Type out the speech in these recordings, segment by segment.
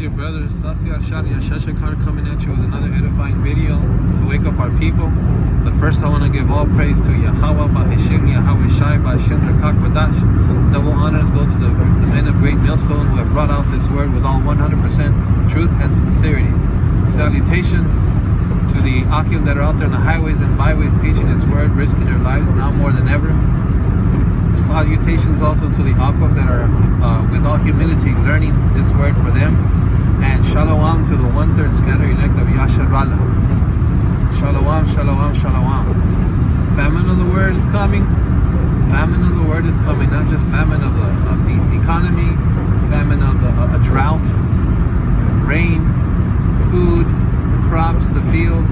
your brother Sasi Arshad Yashashakar coming at you with another edifying video to wake up our people. But first I want to give all praise to Yahweh Ba'Hashim, Yahweh Shai Ba'Hashim Rakak Badash. Double honors goes to the men of great millstone who have brought out this word with all 100% truth and sincerity. Salutations to the Akim that are out there on the highways and byways teaching this word, risking their lives now more than ever. Salutations also to the Akwaf that are with all humility learning this word for them. And shalom to the 1/3 scattered elect of Yasharallah. Shalom, shalom, shalom. Famine of the word is coming. Famine of the word is coming. Not just famine of the economy, famine of a drought with rain, food, the crops, the field.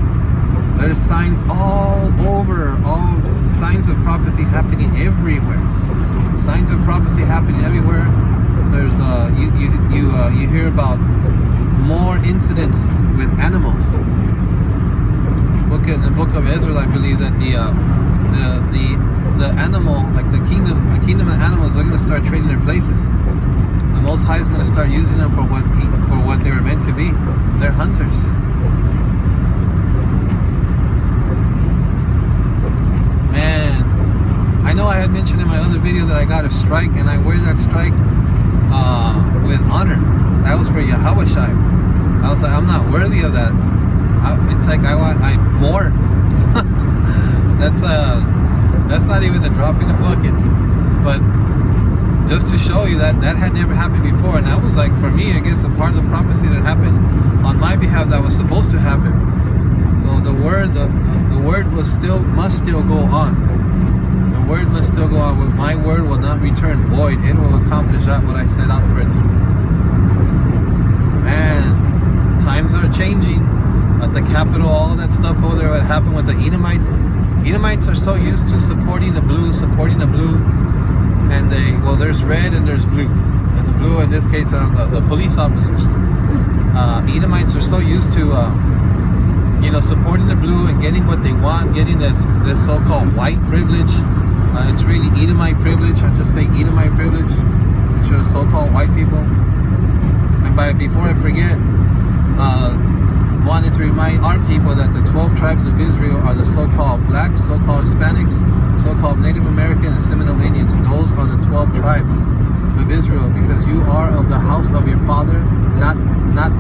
There's signs all over, all signs of prophecy happening everywhere. Signs of prophecy happening everywhere. There's you hear about more incidents with animals. In the book of Ezra, I believe that the animal, like the kingdom of animals, are going to start trading their places. The Most High is going to start using them for what they were meant to be. They're hunters. Man, I know I had mentioned in my other video that I got a strike, and I wear that strike with honor. That was for Yahweh Shai. I was like, I'm not worthy of that. It's like I want more. That's not even a drop in the bucket. But just to show you that had never happened before, and that was like, for me, I guess, a part of the prophecy that happened on my behalf that was supposed to happen. So the word must still go on. The word must still go on. My word will not return void. It will accomplish that what I set out for it to do. Man, times are changing. At the capital, all that stuff over there, what happened with the Edomites. Edomites are so used to supporting the blue, and there's red and there's blue. And the blue in this case are the police officers. Edomites are so used to supporting the blue and getting what they want, getting this so-called white privilege. It's really Edomite privilege. I just say Edomite privilege, which are so-called white people. And before I forget, wanted to remind our people that the 12 tribes of Israel are the so-called blacks, so-called Hispanics, so-called Native American, and Seminole Indians. Those are the 12 tribes of Israel, because you are of the house of your father, not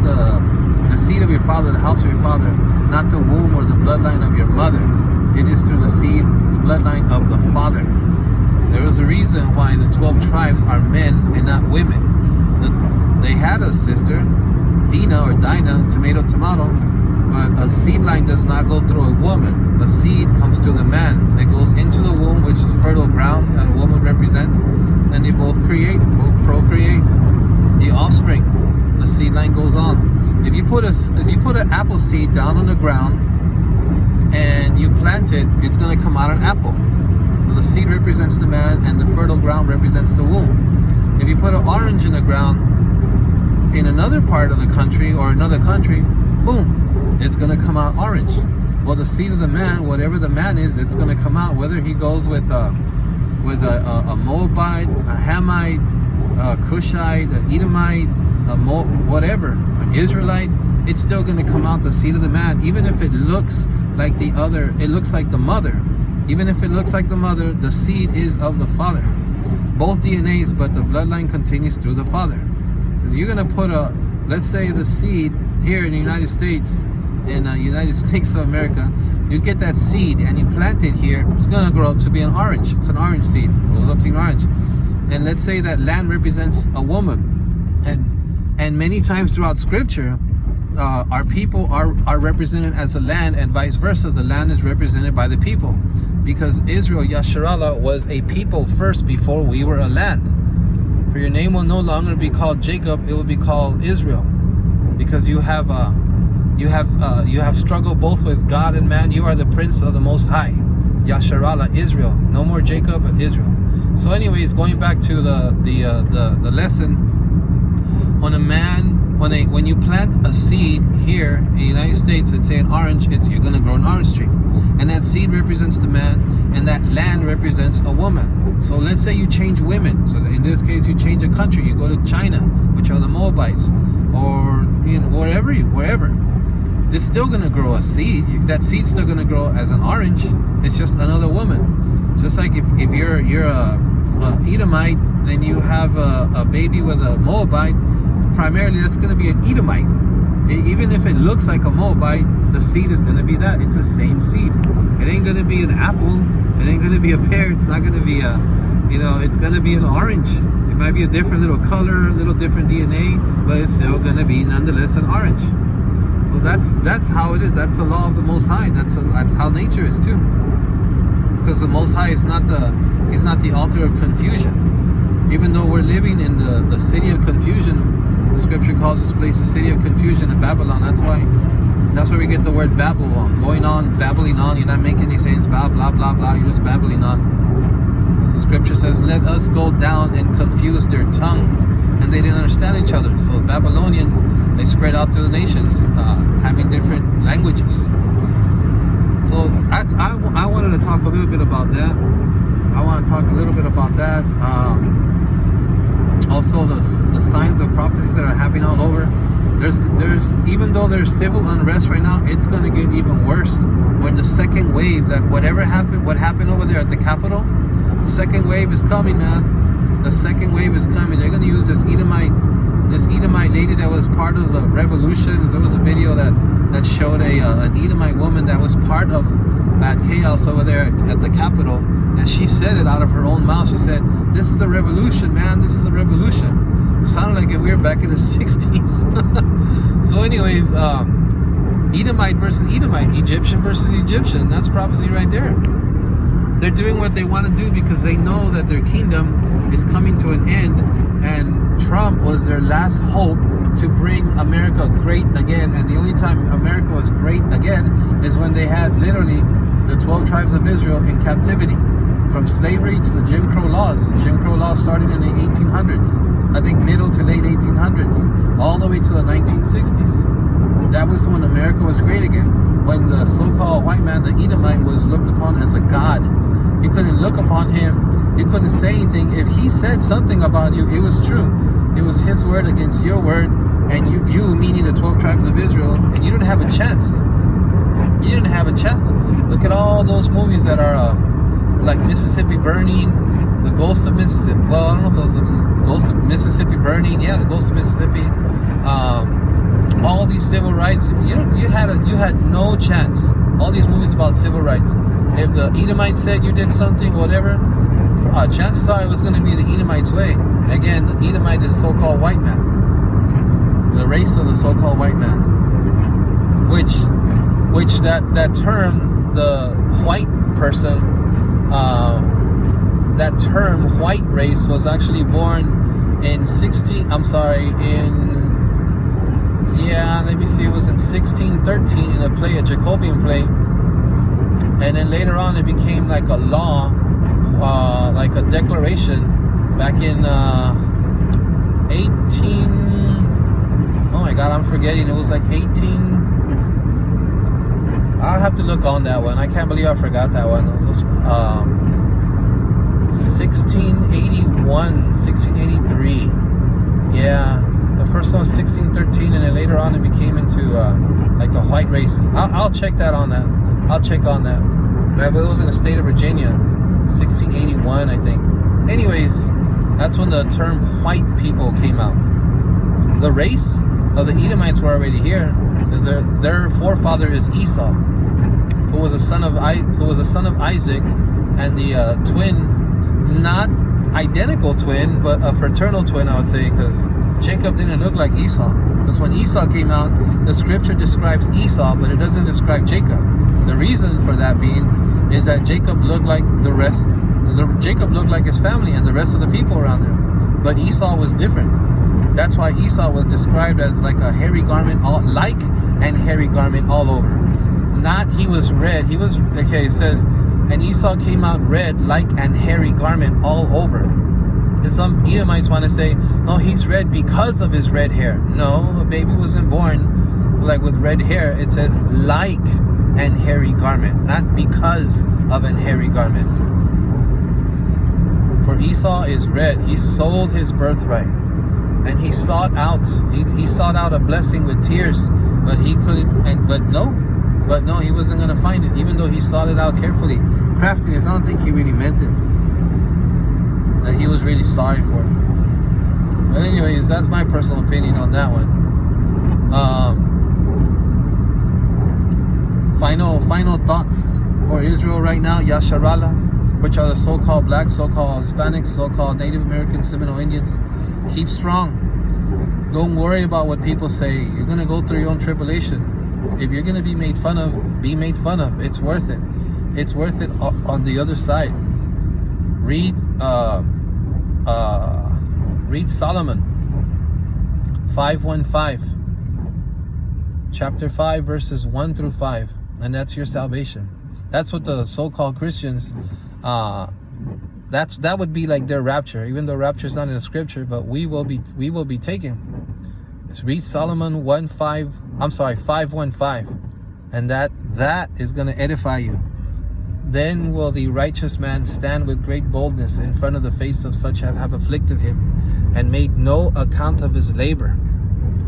the seed of your father, the house of your father, not the womb or the bloodline of your mother. It is through the seed, the bloodline of the father. There is a reason why the 12 tribes are men and not women. They had a sister, Dina or Dinah, tomato, but a seed line does not go through a woman. The seed comes through the man. It goes into the womb, which is fertile ground that a woman represents, and they both procreate the offspring. The seed line goes on. If you put an apple seed down on the ground and you plant it, it's going to come out an apple. So the seed represents the man, and the fertile ground represents the womb. If you put an orange in the ground in another part of the country or another country, boom, it's going to come out orange. Well, the seed of the man, whatever the man is, it's going to come out, whether he goes with a Moabite, a Hamite, a Cushite, an Edomite, whatever, an Israelite, it's still going to come out the seed of the man, even if it looks like the other, it looks like the mother. Even if it looks like the mother, the seed is of the father. Both DNAs, but the bloodline continues through the father. Because you're going to put let's say the seed here in the United States, in the United States of America, you get that seed and you plant it here, it's going to grow up to be an orange. It's an orange seed, it goes up to an orange. And let's say that land represents a woman. And many times throughout scripture, our people are represented as the land, and vice versa. The land is represented by the people, because Israel, Yasharallah, was a people first before we were a land. For your name will no longer be called Jacob, it will be called Israel, because you have struggled both with God and man. You are the prince of the Most High, Yasharallah, Israel. No more Jacob, but Israel. So anyways, going back to the lesson, when you plant a seed here in the United States, let's say an orange, you're going to grow an orange tree, and that seed represents the man, and that land represents a woman. So let's say you change women. So in this case, you change a country. You go to China, which are the Moabites. or wherever, it's still gonna grow a seed. That seed's still gonna grow as an orange. It's just another woman. Just like if you're a Edomite and you have a baby with a Moabite, primarily that's gonna be an Edomite. Even if it looks like a Moabite, the seed is gonna be that. It's the same seed. It ain't gonna be an apple. It ain't gonna be a pear. It's not gonna be it's gonna be an orange. It might be a different little color, a little different DNA, but it's still gonna be nonetheless an orange. So that's how it is. That's the law of the Most High. That's how nature is too. Because the Most High is he's not the author of confusion. Even though we're living in the city of confusion, the scripture calls this place the city of confusion in Babylon. That's where we get the word babble on. Going on, babbling on. You're not making any sense. Blah, blah, blah, blah. You're just babbling on. As the scripture says, let us go down and confuse their tongue. And they didn't understand each other. So the Babylonians, they spread out through the nations, having different languages. So I wanted to talk a little bit about that. Also the signs of prophecies that are happening all over. There's even though there's civil unrest right now, it's going to get even worse when the second wave, that what happened over there at the Capitol, the second wave is coming, man. The second wave is coming. They're going to use this Edomite lady that was part of the revolution. There was a video that showed an Edomite woman that was part of that chaos over there at the Capitol, and she said it out of her own mouth. She said, "This is the revolution, man. This is the revolution." It sounded like we were back in the 60s. So anyways, Edomite versus Edomite, Egyptian versus Egyptian. That's prophecy right there. They're doing what they want to do because they know that their kingdom is coming to an end, and Trump was their last hope to bring America great again. And the only time America was great again is when they had literally the 12 tribes of Israel in captivity, from slavery to the Jim Crow laws. Jim Crow laws started in the 1800s, I think middle to late 1800s, all the way to the 1960s. That was when America was great again, when the so-called white man, the Edomite, was looked upon as a god. You couldn't look upon him, you couldn't say anything. If he said something about you, it was true. It was his word against your word, and you meaning the 12 tribes of Israel, and you didn't have a chance. You didn't have a chance. Look at all those movies that are like Mississippi Burning, The Ghost of Mississippi. Well, I don't know if it was The Ghost of Mississippi Burning. Yeah, The Ghost of Mississippi. All these civil rights. You had no chance. All these movies about civil rights. If the Edomite said you did something, whatever, chances are it was going to be the Edomite's way. Again, the Edomite is a so-called white man. The race of the so-called white man. Which that term, the white person, that term white race was actually born in it was in 1613 in a play, a Jacobean play, and then later on it became like a law, like a declaration back in 18, oh my god, I'm forgetting, it was like 18, I'll have to look on that one. I can't believe I forgot that one. It was 1681, 1683. Yeah, the first one was 1613, and then later on it became into like the white race. I'll check that on that. I'll check on that. But it was in the state of Virginia, 1681, I think. Anyways, that's when the term white people came out. The race of the Edomites were already here, because their forefather is Esau, who was a son of Isaac, and the twin, not identical twin, but a fraternal twin, I would say, because Jacob didn't look like Esau. Because when Esau came out, the scripture describes Esau, but it doesn't describe Jacob. The reason for that being is that Jacob looked like the rest. Jacob looked like his family and the rest of the people around him, but Esau was different. That's why Esau was described as like a hairy garment, hairy garment all over. Not he was red. He was, okay, it says, and Esau came out red like an hairy garment all over. And some Edomites want to say, no, he's red because of his red hair. No, a baby wasn't born like with red hair. It says like an hairy garment, not because of an hairy garment. For Esau is red. He sold his birthright. and he sought out a blessing with tears, but he couldn't. But no, he wasn't gonna find it, even though he sought it out carefully. Craftiness. I don't think he really meant it. That he was really sorry for it. But anyways, that's my personal opinion on that one. Final thoughts for Israel right now. Yasharala, which are the so-called blacks, so-called Hispanics, so-called Native Americans, Seminole Indians. Keep strong. Don't worry about what people say. You're gonna go through your own tribulation. If you're gonna be made fun of, be made fun of. It's worth it. It's worth it on the other side. Read Solomon 5:15, chapter 5, verses 1 through 5, and that's your salvation. That's what the so-called Christians, that would be like their rapture, even though rapture is not in the scripture, but we will be taken. Let's read Solomon 5:15, and that is going to edify you. Then will the righteous man stand with great boldness in front of the face of such as have afflicted him, and made no account of his labor,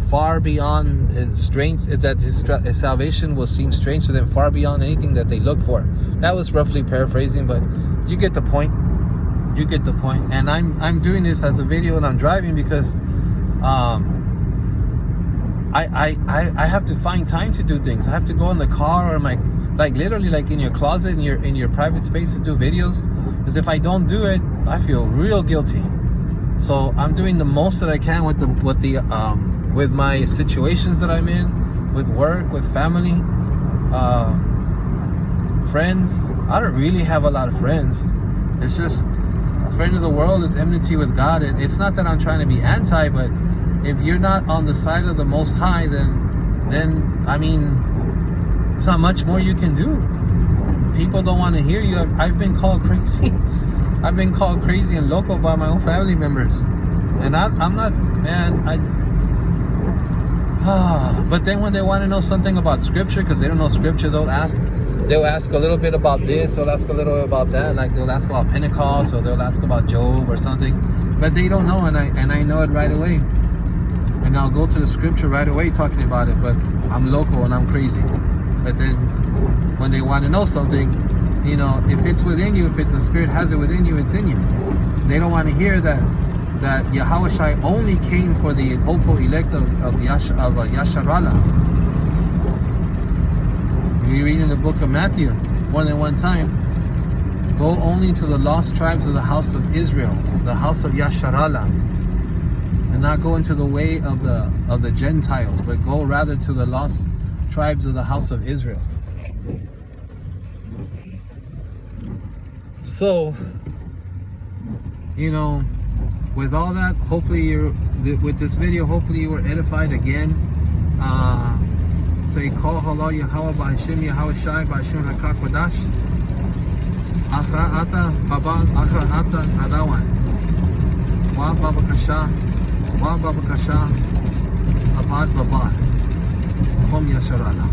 far beyond strange, that his salvation will seem strange to them, far beyond anything that they look for. That was roughly paraphrasing, but you get the point. You get the point. And I'm doing this as a video, and I'm driving because I have to find time to do things. I have to go in the car or literally in your closet, in your private space to do videos. Because if I don't do it, I feel real guilty. So I'm doing the most that I can with my situations that I'm in, with work, with family, friends. I don't really have a lot of friends. It's just a friend of the world is enmity with God. And it's not that I'm trying to be anti, but if you're not on the side of the Most High, then I mean, there's not much more you can do. People don't want to hear you. I've been called crazy. I've been called crazy and loco by my own family members, and I'm not, man. But then when they want to know something about scripture, because they don't know scripture, they'll ask a little bit about this, they'll ask a little bit about that, like they'll ask about Pentecost, or they'll ask about Job or something, but they don't know, and I know it right away, and I'll go to the scripture right away talking about it. But I'm loco and I'm crazy. But then when they want to know something, you know, if it's within you, the Spirit has it within you, it's in you. They don't want to hear that Yahushua only came for the hopeful elect of Yasharala. We read in the book of Matthew more than one time, go only to the lost tribes of the house of Israel, the house of Yasharala. Do not go into the way of the Gentiles, but go rather to the lost tribes of the house of Israel. So, you know, with all that, hopefully with this video, hopefully you were edified again. Say, call halal Yahweh b'Hashem Yahweh Shai b'Hashem Rakak Wadash. Achra ata babal, achra ata adawan. Wa baba kasha, abad babak. Hom Yasharala.